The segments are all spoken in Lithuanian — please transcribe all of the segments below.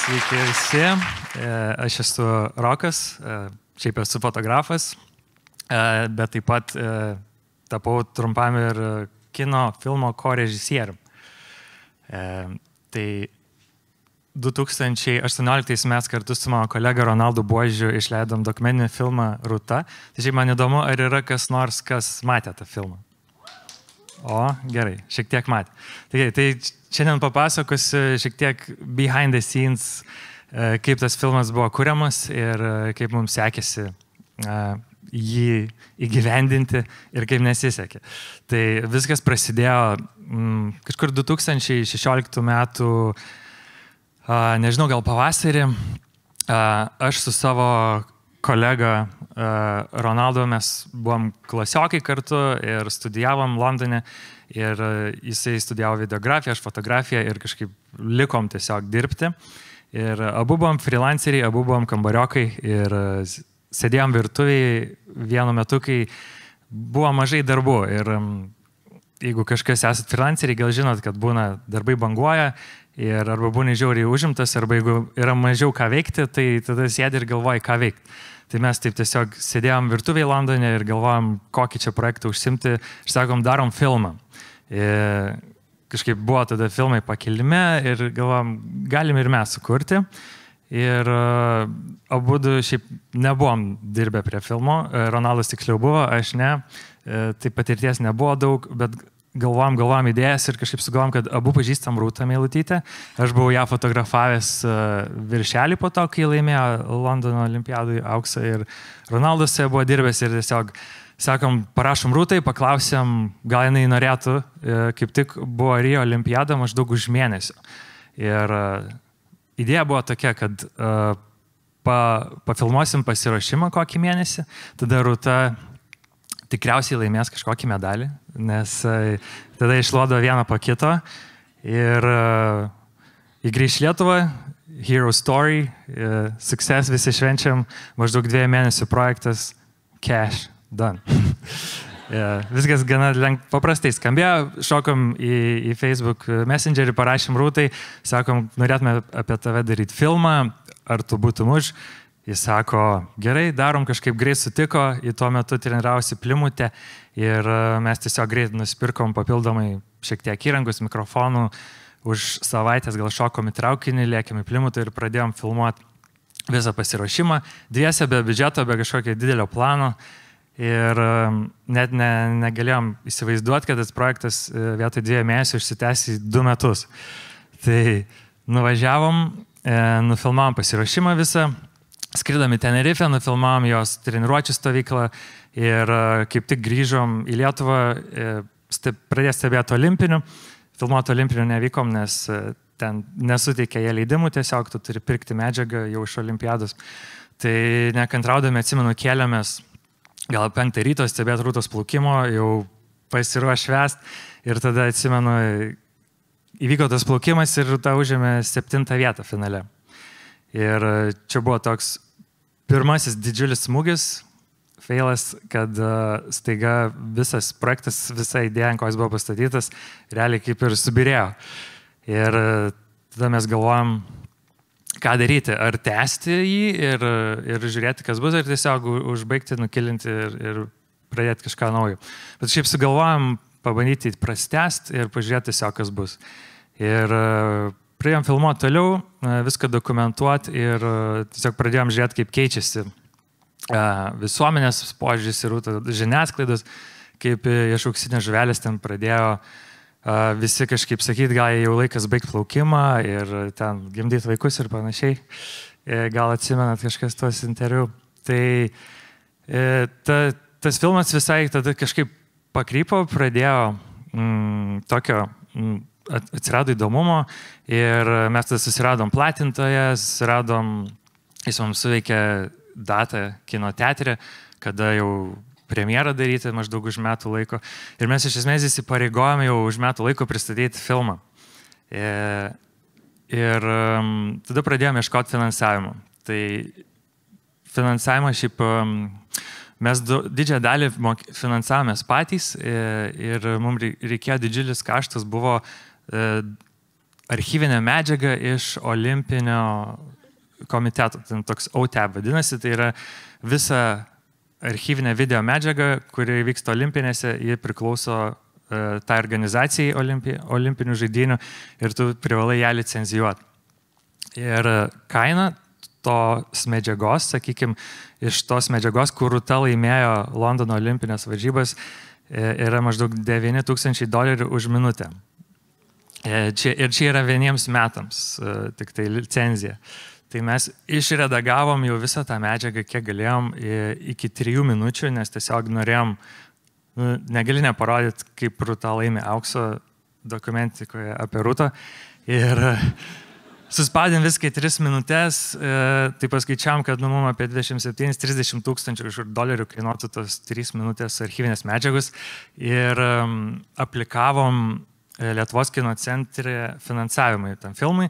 Sveiki visi, aš esu Rokas, šiaip esu fotografas, bet taip pat tapau trumpam ir kino filmo korežisierium. Tai 2018 mes kartu su mano kolega Ronaldu Buožiu išleidom dokumentinį filmą Rūta. Tai šiaip man įdomu, ar yra kas nors, kas matė tą filmą. O, gerai, šiek tiek matė. Tai šiandien papasakosiu šiek tiek behind the scenes, kaip tas filmas buvo kuriamas ir kaip mums sekėsi jį įgyvendinti ir kaip nesisekė. Tai viskas prasidėjo kažkur 2016 metų, nežinau, gal pavasarį. Aš su savo kolega Ronaldu mes buvom klasiokai kartu ir studijavom Londone ir jisai studijavo videografiją, aš fotografiją ir kažkaip likom tiesiog dirbti. Ir abu buvom freelanceriai, abu buvom kambariokai ir sėdėjom virtuviai vienu metu, kai buvo mažai darbų. Ir jeigu kažkas esat freelanceriai, gal žinot, kad būna darbai banguoja ir arba būna žiauriai užimtas, arba jeigu yra mažiau ką veikti, tai tada sėdi ir galvoji, ką veikti. Tai mes taip tiesiog sėdėjom virtuviai Londone ir galvojom, kokį čia projektą užsimti. Ir sakom, darom filmą. Ir kažkaip buvo tada filmai pakilime ir galvojom, galim ir mes sukurti. Ir abudu šiaip nebuvom dirbę prie filmo. Ronaldas tiksliau buvo, aš ne. Tai patirties nebuvo daug, bet galvojom idėjas ir kažkaip sugalvojom, kad abu pažįstam Rūtą Meilutytę. Aš buvau ją fotografavęs viršelį po to, kai laimėjo Londono olimpiadui auksą ir Ronaldas buvo dirbęs ir tiesiog sakom, parašom Rūtai, paklausėm, gal jinai norėtų, kaip tik buvo Rio olimpiada maždaug už mėnesio. Ir idėja buvo tokia, kad pafilmuosim pasiruošimą kokį mėnesį, tada Rūta tikriausiai laimės kažkokį medalį, nes tada išlodo vieną po kito ir įgrįš Lietuvą, Hero Story, Success visi švenčiam, maždaug 2 mėnesių projektas, cash, done. Viskas gana paprastai skambėjo, šokom į Facebook Messengerį, parašėm Rūtai, sakom, norėtume apie tave daryti filmą, ar tu būtum už? Jis sako, gerai, darom, kažkaip greit sutiko, į tuo metu treniravosi Plimute ir mes tiesiog greit nusipirkom papildomai šiek tiek įrangus, mikrofonų, už savaitės gal šokom į traukinį, lėkėm į Plimutą ir pradėjom filmuoti visą pasiruošimą, dviese be biudžeto, be kažkokio didelio plano ir net negalėjom įsivaizduoti, kad tas projektas vietoj 2 mėnesių išsitęs į 2 metus. Tai nuvažiavom, nufilmavom pasiruošimą visą, skridom į Tenerife, nufilmavom jos treniruočių stovyklą ir kaip tik grįžom į Lietuvą, pradėjo stebėti olimpinių. Filmuoti olimpinių nevykom, nes ten nesuteikė jie leidimų, tiesiog tu turi pirkti medžiagą jau iš olimpiados. Tai nekantraudami, atsimenu, kėlėmės gal 5 ryto stebėti Rūtos plaukimo, jau pasiruoš švęst ir tada atsimenu, įvyko tas plaukimas ir Rūta užėmė 7 vietą finale. Ir čia buvo toks pirmasis didžiulis smūgis, feilas, kad staiga visas projektas, visa idėja, ant ko jis buvo pastatytas, realiai kaip ir subirėjo. Ir tada mes galvojom, ką daryti, ar tęsti jį ir žiūrėti, kas bus, ar tiesiog užbaigti, nukilinti ir pradėti kažką naujo. Bet šiaip sugalvojom pabandyti prastęsti ir pažiūrėti tiesiog, kas bus. Ir pradėjom filmuoti toliau, viską dokumentuoti ir tiesiog pradėjom žiūrėti, kaip keičiasi visuomenės požiūris ir žiniasklaidos, kaip iš auksinės žuvelės ten pradėjo visi kažkaip sakyti, gal jau laikas baigti plaukimą ir ten gimdyti vaikus ir panašiai. Gal atsimenat kažkas tuos interviu. Tai tas filmas visai tada kažkaip pakrypo, pradėjo tokio atsirado įdomumo ir mes tada susiradom platintoją, jis mums suveikė datą kino teatre, kada jau premjerą daryti maždaug už metų laiko. Ir mes iš esmės įsipareigojom jau už metų laiko pristatyti filmą. Ir tada pradėjome ieškoti finansavimo. Tai finansavimą šiaip Mes didžiąją dalį finansavomės patys ir mums reikėjo didžiulis kaštas, buvo archyvinė medžiaga iš olimpinio komiteto, ten toks OTAB vadinasi, tai yra visa archyvinė video medžiaga, kuri vyksta olimpinėse, ji priklauso tai organizacijai olimpinių žaidynių ir tu privalai ją licenzijuoti. Ir kaina tos medžiagos, sakykime, iš tos medžiagos, kur Rūta laimėjo Londono olimpinės varžybas, yra maždaug $9,000 už minutę. Ir čia yra vieniems metams, tik tai licenzija. Tai mes išredagavom jau visą tą medžiagą, kiek galėjom, iki 3 minučių, nes tiesiog norėjom, negali neparodyti, kaip Rūta laimė aukso dokumentikoje apie Rūtą. Ir suspaudėm viską į 3 minutės, tai paskaičiavom, kad mums apie 27-30 tūkstančių dolerių kainuotų tos 3 minutės archyvinės medžiagos ir aplikavom Lietuvos kino centre finansavimui tam filmui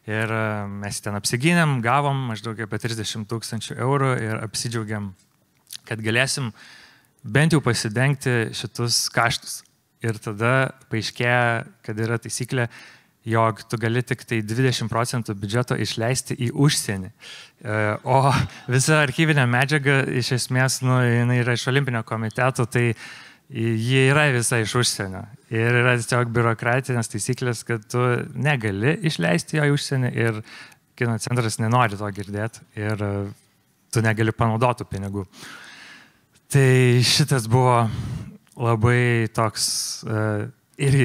ir mes ten apsigynėm, gavom maždaug apie 30 tūkstančių eurų ir apsidžiaugiam, kad galėsim bent jau pasidengti šitus kaštus. Ir tada paaiškėja, kad yra taisyklė, jog tu gali tik tai 20% biudžeto išleisti į užsienį. O visa archyvinė medžiaga iš esmės, jinai yra iš olimpinio komiteto, tai ji yra visa iš užsienio. Ir yra tiesiog biurokratinės taisyklės, kad tu negali išleisti jo į užsienį ir kino centras nenori to girdėti ir tu negali panaudoti pinigų. Tai šitas buvo labai toks ir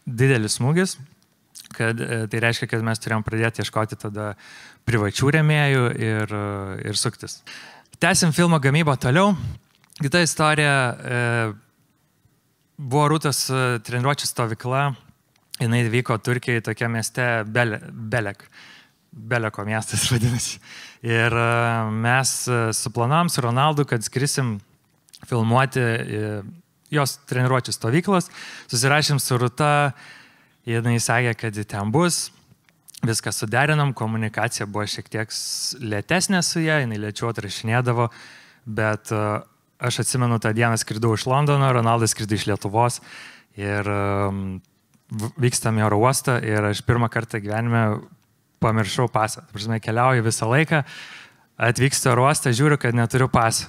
didelis smūgis, kad tai reiškia, kad mes turėjom pradėti ieškoti tada privačių rėmėjų ir suktis. Tęsim filmo gamybą toliau. Kita istorija buvo Rūtos treniruočių stovykla. Jinai vyko Turkijoje tokia mieste Beleko miestas vadinasi. Ir mes suplanavom su Ronaldu, kad skrisim filmuoti jos treniruočių stovyklos. Susirašėm su Rūta, jinai sakė, kad ten bus, viską suderinom, komunikacija buvo šiek tiek lėtesnė su ją, jinai lėčiau atrašinėdavo, bet aš atsimenu, tą dieną skridau iš Londono, Ronaldas skrido iš Lietuvos ir vykstam į oro uostą ir aš pirmą kartą gyvenime pamiršau pasą. Keliauju visą laiką, atvykstu oro uostą, žiūriu, kad neturiu pasą.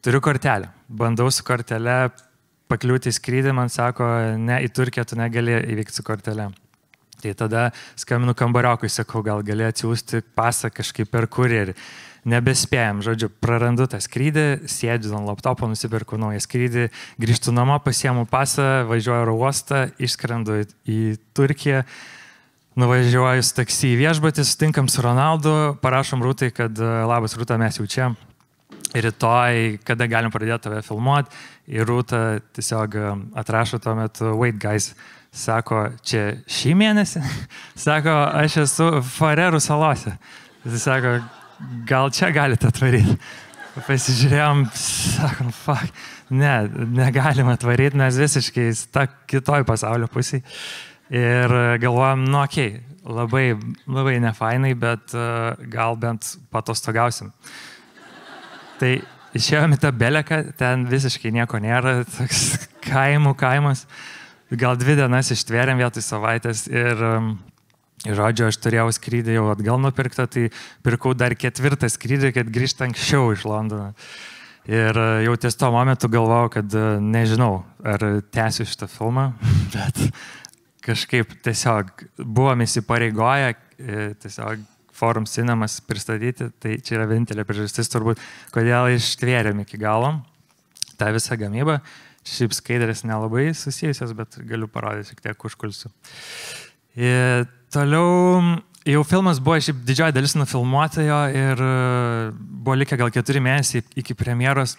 Turiu kortelę. Bandau su kortelė pakliūti į skrydį, man sako, ne, į Turkiją tu negali įvykti su kortelė. Tai tada skambinu kambariokui, sakau, gal gali atsiųsti pasą kažkaip per kurjerį. Nebespėjom, žodžiu, prarandu tą skrydį, sėdžiu ant laptopo, nusipirku naują skrydį, grįžtu namo, pasiemu pasą, važiuoju oro uostą, išskrendu į Turkiją, nuvažiuoju su taksi į viešbutį, sutinkam su Ronaldu, parašom Rūtai, kad labas Rūta, mes jau čia. Rytoj, kada galim pradėti tave filmuoti, ir Rūta tiesiog atrašo tuo metu, wait guys, sako, čia šį mėnesį? Sako, aš esu Farerų salose. Jis sako, gal čia galite atvaryti? Pasižiūrėjom, sakom, fuck, ne, negalim atvaryti, nes visiškai ta kitoj pasaulio pusėje. Ir galvojom, nu okei, labai nefainai, bet gal bent patostogausim. Tai išėjom į tą Beleką, ten visiškai nieko nėra, toks kaimas. Gal 2 dienas ištvėrėm vietoj savaitės ir žodžiu, aš turėjau skrydį jau atgal nupirktą, tai pirkau dar 4 skrydį, kad grįžti anksčiau iš Londono. Ir jau ties to momentu galvojau, kad nežinau, ar tęsiu šitą filmą, bet kažkaip tiesiog buvom įsipareigoję, tiesiog Forum Cinemas pristatyti, tai čia yra vienintelė priežastis turbūt, kodėl ištvėrėm iki galo tą visą gamybą. Šiaip skaidrės nelabai susijusios, bet galiu parodyti šiek tiek užkulsių. Toliau jau filmas buvo šiaip didžioji dalis nufilmuota jo ir buvo likę gal 4 mėnesiai iki premjeros.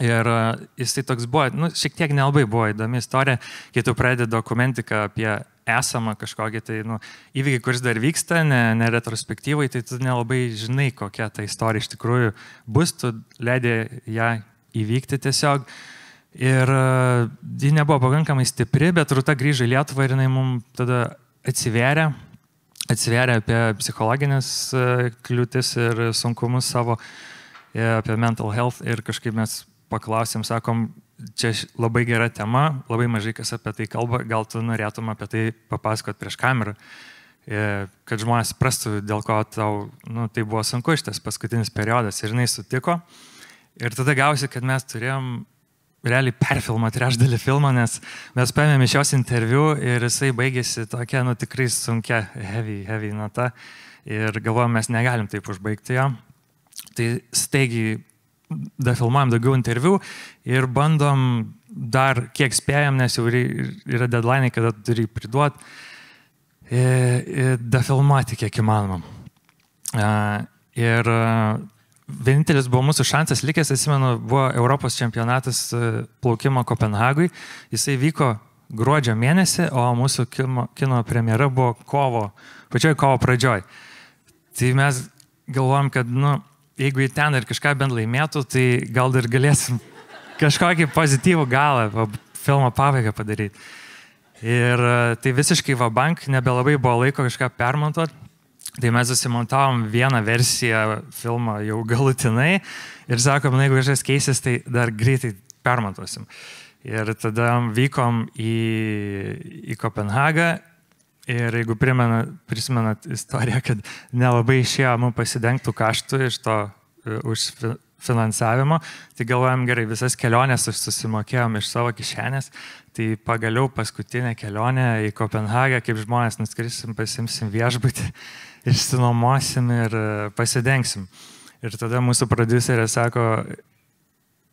Ir jisai toks buvo, šiek tiek nelabai buvo įdomi istorija, kai tu pradedi dokumentiką apie esamą kažkokį tai įvykį, kuris dar vyksta, ne retrospektyvai, tai tu nelabai žinai, kokia ta istorija iš tikrųjų bus, tu leidai ją įvykti tiesiog. Ir ji nebuvo pakankamai stipri, bet Rūta grįžo į Lietuvą ir jinai mums tada atsivėrė apie psichologinės kliūtis ir sunkumus savo, apie mental health ir kažkaip mes paklausėm, sakom, čia labai gera tema, labai mažai kas apie tai kalba, gal tu norėtum apie tai papasakot prieš kamerą, kad žmonės prastų, dėl ko tau, tai buvo sunku šitas paskutinis periodas ir jinai sutiko. Ir tada gausi, kad mes turėjom realiai perfilmuoti trečdalį filmo, nes mes paėmėm iš jos interviu ir jisai baigėsi tokia, tikrai sunkia, heavy nata ir galvojom, mes negalim taip užbaigti jo. Tai staigiai dafilmuojam daugiau interviu ir bandom dar kiek spėjam, nes jau yra deadline, kada turi priduoti, dafilmuoti kiek įmanoma. Ir vienintelis buvo mūsų šansas likęs, atsimenu, buvo Europos čempionatas plaukimo Kopenhagui. Jisai vyko gruodžio mėnesį, o mūsų kino premjera buvo pačioj kovo pradžioj. Tai mes galvojom, kad, jeigu į ten ir kažką bent laimėtų, tai gal ir galėsim kažkokį pozityvų galą, filmo pabaigą padaryti. Ir tai visiškai vabank, nebelabai buvo laiko kažką permontuoti. Tai mes susimontavom vieną versiją filmo jau galutinai ir sakom, jeigu kažkas keisis, tai dar greitai permontuosim. Ir tada vykom į Kopenhagą ir jeigu prisimenat istoriją, kad nelabai išėjo mums pasidengtų kaštų iš to už finansavimo, tai galvojam gerai, visas keliones susimokėjom iš savo kišenės, tai pagaliau paskutinę kelionę į Kopenhagą, kaip žmonės nuskrisim, pasimsim viešbutį, išsinuomosim ir pasidengsim. Ir tada mūsų prodiuserė sako,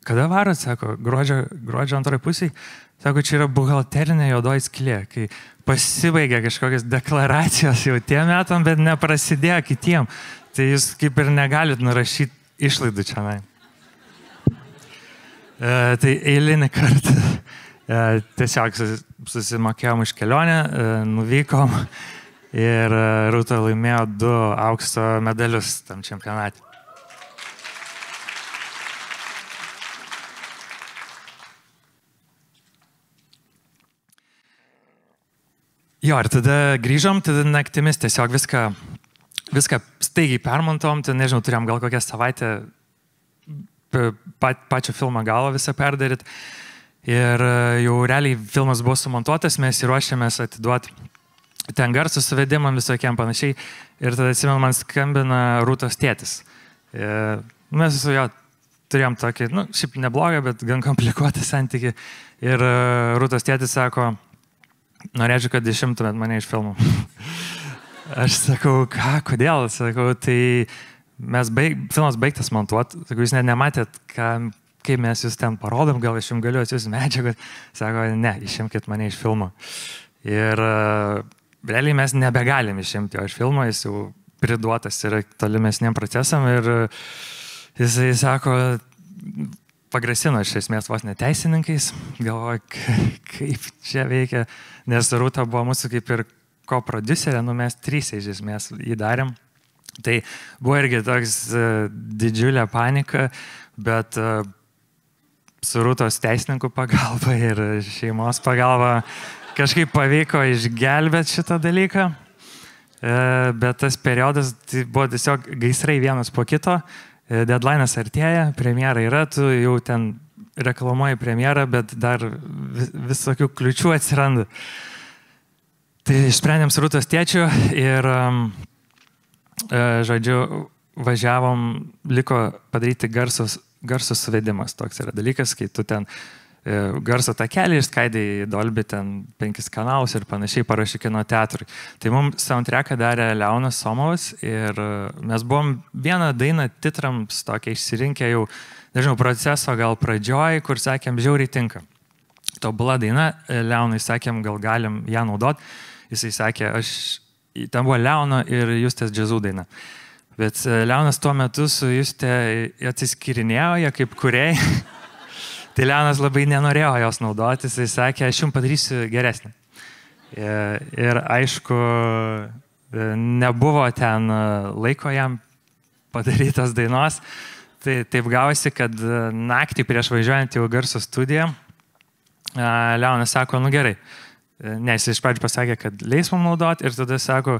kada varot, sako, gruodžio antroje pusėje, sako, čia yra buhalterinė juodoji skylė, kai pasibaigia kažkokios deklaracijos jau tiem metam, bet neprasidėjo kitiem, tai jūs kaip ir negalit nurašyti išlaidų čia. Tai eilinį kartą tiesiog susimokėjom už kelionę, nuvykom ir Rūta laimėjo 2 aukso medalius tam čempionate. Jo, ir tada grįžom, tada naktimis tiesiog viską staigiai permontom, tai nežinau, turėjom gal kokią savaitę pačio filmo galo visą perdaryt. Ir jau realiai filmas buvo sumontuotas, mes įruošėmės atiduoti ten garsų suvedimam visokiam panašiai. Ir tada atsimenu, man skambina Rūtos tėtis. Mes su jo turėjom tokį, šiaip neblogą, bet gan komplikuotą santykį. Ir Rūtos tėtis sako, norėčiau, kad išimtumėt mane iš filmų. Aš sakau, kodėl? Sakau, tai filmas baigtas montuoti. Sakau, jūs net nematėt, kaip mes jūs ten parodom, gal aš jums galiu atsiųsti medžiagą. Sako, ne, išimkit mane iš filmo. Ir realiai mes nebegalim išimti jo iš filmo, jis jau priduotas yra tolimesniem procesam ir jisai sako, pagrasino iš esmės vos neteisininkais, galvoju, kaip čia veikia, nes Rūta buvo mūsų kaip ir ko-prodiuserė, mes 3 iš esmės jį darėm. Tai buvo irgi toks didžiulė panika, bet su Rūtos teisininkų pagalba ir šeimos pagalba kažkaip pavyko išgelbėti šitą dalyką. Bet tas periodas tai buvo tiesiog gaisrai vienas po kito, deadline'as artėja, premjera yra, tu jau ten reklamuoji premjerą, bet dar visokių kliučių atsiranda. Tai išsprendėm su Rūtos tėčiu ir, žodžiu, važiavom, liko padaryti garso suvedimas. Toks yra dalykas, kai tu ten garso takelį išskaidai į Dolby ten 5 kanalus ir panašiai parašy kino teatrui. Tai mums soundtracką darė Leonas Somovas ir mes buvom vieną dainą titrams tokia išsirinkę jau, nežinau, proceso gal pradžioj, kur sakėm, žiauriai tinka. Tobula daina, Leonai sakėm, gal galim ją naudot. Jisai sakė, ten buvo Leono ir Justės džiazų daina. Bet Leonas tuo metu su Justė atsiskirinėjo, jie kaip kūrėjai. Tai Leonas labai nenorėjo jos naudoti, jisai sakė, aš jums padarysiu geresnį. Ir aišku, nebuvo ten laiko jam padarytos dainos. Tai taip gavosi, kad naktį prieš važiuojant į garso studiją, Leonas sako, gerai. Nes iš pradžių pasakė, kad leis mums naudoti ir tada sako,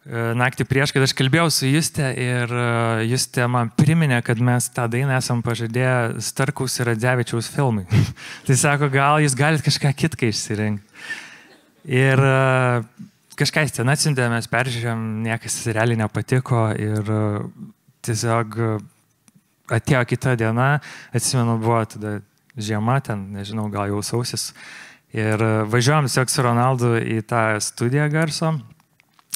naktį prieš, kad aš kalbėjau su Juste ir Juste man priminė, kad mes tą dainą esam pažadėję Starkaus ir Radzevičiaus filmui. Tai sako, gal jūs galite kažką kitką išsirinkti. Ir kažką į ten atsiuntė, mes peržiūrėjom, niekas realiai nepatiko ir tiesiog atėjo kita diena, atsimenu, buvo tada žiema, ten, nežinau, gal jau sausis. Ir važiuojam tiesiog su Ronaldu į tą studiją garso.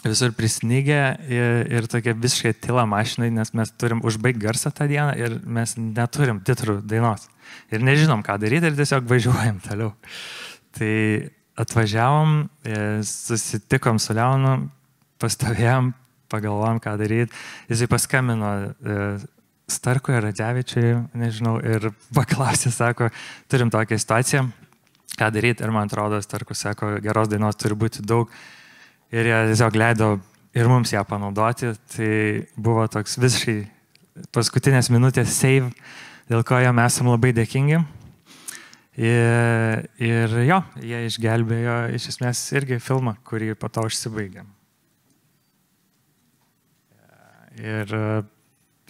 Visur prisnygė ir tokia visiškai tyla mašinai, nes mes turim užbaigti garsą tą dieną ir mes neturim titrų dainos. Ir nežinom, ką daryti ir tiesiog važiuojam toliau. Tai atvažiavom, susitikom su Leonu, pastovėjom, pagalvojom, ką daryti. Jisai paskambino Starkui ir Radzevičiui, nežinau, ir paklausė, sako, turim tokią situaciją, ką daryti. Ir man atrodo, Starkus sako, geros dainos turi būti daug. Ir jie tiesiog leido ir mums ją panaudoti. Tai buvo toks visiškai paskutinės minutės save, dėl ko jam esam labai dėkingi. Ir jo, jie išgelbėjo iš esmės irgi filmą, kurį po to užsibaigė. Ir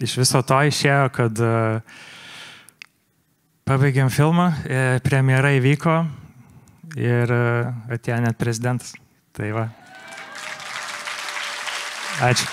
iš viso to išėjo, kad pabaigėm filmą, premjera įvyko ir atėjo net prezidentas. Tai va. Ačiū.